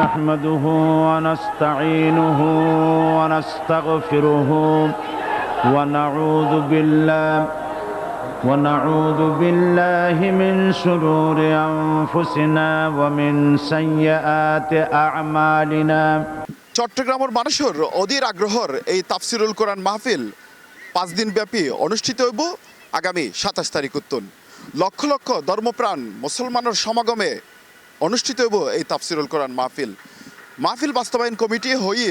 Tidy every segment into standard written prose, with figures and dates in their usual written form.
نحمده ونستعينه ونستغفره ونعوذ بالله من شرور أنفسنا ومن سيئات أعمالنا চট্টগ্রামের মানুষের অধীর আগ্রহর এই তাফসিরুল কোরআন মাহফিল 5 দিন ব্যাপী অনুষ্ঠিত হইব আগামী 27 তারিখ উত্তন লক্ষ লক্ষ ধর্মপ্রাণ মুসলমানের সমাগমে অনুষ্ঠিত হইব এই তাফসিরুল কোরআন মাহফিল বাস্তবায়ন কমিটি হয়ে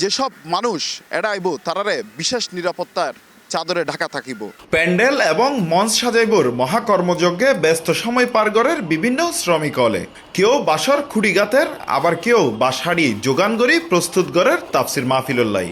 যেসব মানুষ এরা আইব তারারে বিশেষ নিরাপত্তার চাদরে ঢাকা থাকিব। প্যান্ডেল এবং মঞ্চ সাজাইবর মহাকর্মযজ্ঞে ব্যস্ত সময় পার করের বিভিন্ন শ্রমিক হলে কেউ বাসার খুঁড়িগাতের আবার কেউ বাসাড়ি যোগান করি প্রস্তুত করের তাফসির মাহফিলুল্লাহ।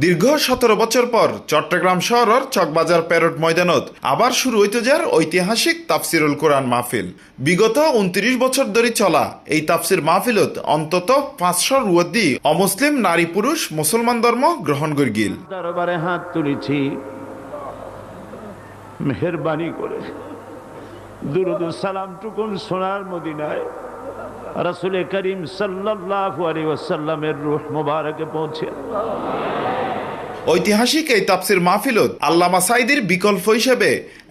দীর্ঘ 17 বছর পর চট্টগ্রাম শহরের চকবাজার প্যারোট ময়দানত আবার শুরু হইতে যার ঐতিহাসিক তাফসিরুল কোরআন মাহফিল। বিগত 29 বছর ধরে চলা এই তাফসির মাহফিলত অন্তত 500 রুয়াদ্দি অমুসলিম নারী পুরুষ মুসলমান ধর্ম গ্রহণ করে গিল। দরবারে হাত তুলেছি, মেহেরবানি করে দুরূদ ও সালাম টুকুন সোনার মদিনায় রাসূল করিম সাল্লাল্লাহু আলাইহি ওয়াসাল্লামের রূহ মুবারকে পৌঁছে। ঐতিহাসিক এই তাফসির মাহফিলত আল্লামা সাইদির বিকল্প হিসেবে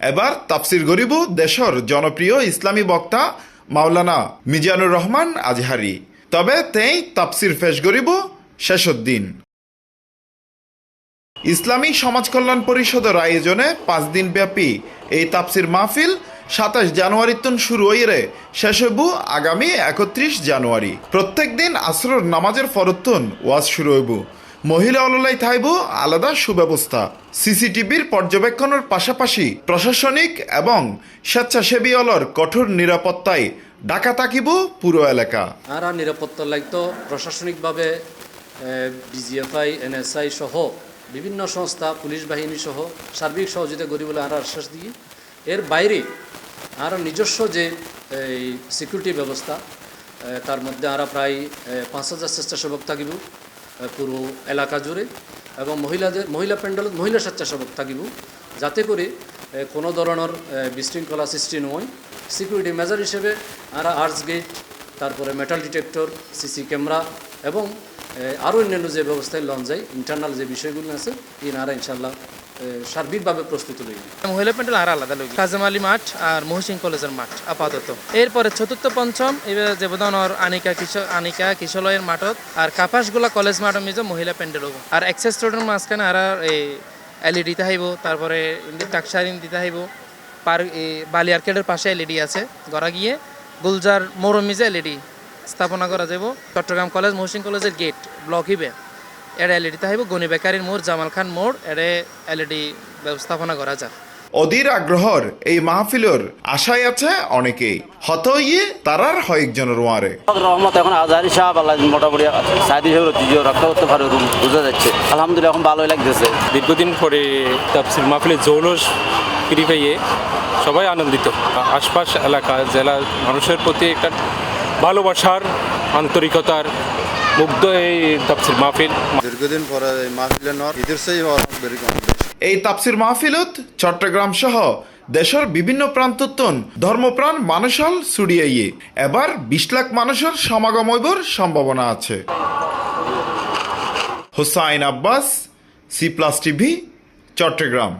এবার তাফসির গরিব দেশের জনপ্রিয় ইসলামী বক্তা মাওলানা মিজানুর রহমান আজহারি। তবে তেই তাফসির পেশ গরিব শেষুদ্দিন। ইসলামী সমাজ কল্যাণ পরিষদের আয়োজনে 5 দিন ব্যাপী এই তাফসির মাহফিল 27 জানুয়ারি তুন শুরু হইরে শেষ হইব আগামী 31 জানুয়ারি। প্রত্যেক দিন আসরের নামাজের ফরতুন ওয়াজ শুরু হইব। মহিলা অললাই থাইব আলাদা সুব্যবস্থা। সিসিটিভির পর্যবেক্ষণের পাশাপাশি প্রশাসনিক এবং স্বেচ্ছাসেবী অলর কঠোর নিরাপত্তায় ঢাকা থাকিব পুরো এলাকা। আর নিরাপত্তার লাগতো প্রশাসনিকভাবে ডিজিএফআই এনএসআই সহ বিভিন্ন সংস্থা পুলিশ বাহিনী সহ সার্বিক সহযোগিতা করি বলে আর আশ্বাস দিই। এর বাইরে আর নিজস্ব যে এই সিকিউরিটি ব্যবস্থা তার মধ্যে আর প্রায় 5000 স্বেচ্ছাসেবক থাকিব পুরো এলাকা জুড়ে এবং মহিলা প্যান্ডেল মহিলা স্বেচ্ছাসেবক থাকিব যাতে করে কোনো ধরনের বিশৃঙ্খলা সৃষ্টি নয়। সিকিউরিটি মেজার হিসেবে আর আর্টস গেট, তারপরে মেটাল ডিটেক্টর, সিসি ক্যামেরা এবং আরও অন্যান্য যে ব্যবস্থায় লঞ্চ যায় ইন্টারনাল যে বিষয়গুলো আছে ইনারা ইনশাল্লাহ সার্বিকভাবে প্রস্তুত লই। মহিলা প্যান্ডেল আর আলাদা লই কাজেম আলী মাঠ আর মহসিন কলেজের মাঠ আপাতত। এরপরে চতুর্থ পঞ্চম এবার যেবদনর আনিকা কিশলয়ের মাঠত আর কাপাসগুলা কলেজ মাঠ মিজে মহিলা প্যান্ডেল হবো। আর এক্সেস রোডের মাঝখানে আর এই এলইডি তাইব, তারপরে টাকসারিন দিতে হইব। বালিয়ারকেটের পাশে এলইডি আছে, গড়া গিয়ে গুলজার মোড় মিজে এলইডি স্থাপনা করা যাব। চট্টগ্রাম কলেজ মহসিন কলেজের গেট ব্লক হিবে এর এলইডি তাইব। গনি বেকারির মোড়, জামাল খান মোড় এরে এলইডি ব্যবস্থাপনা করা যায়। অধীর আগ্রহর এই মাহফিলের আশায় আছে অনেকেই, হত ইয়ে তারার কয়েকজনের ওয়ারে রহমত এখন আজহারি সাহেব আল্লাহ মোটামুটি সাইদি সাহেব রক্ষা করতে পারে বোঝা যাচ্ছে। আলহামদুলিল্লাহ এখন ভালোই লাগতেছে। দীর্ঘদিন পরে তাফসির মাহফিলের জৌলস ফিরে পেয়ে সবাই আনন্দিত। আশপাশ এলাকা জেলার মানুষের প্রতি একটা ভালোবাসার আন্তরিকতার মুগ্ধ এই তাফসির মাহফিল। দীর্ঘদিন পরে এই মাহফিলের ঈদের সেই এই তাফসির মাহফিলত চট্টগ্রাম সহ দেশের বিভিন্ন প্রান্তোত্তন ধর্মপ্রাণ মানুষাল ছড়িয়ে এবার 20 লাখ মানুষের সমাগম হইবার সম্ভাবনা আছে। Hussain Abbas, C Plus TV, Chittagong.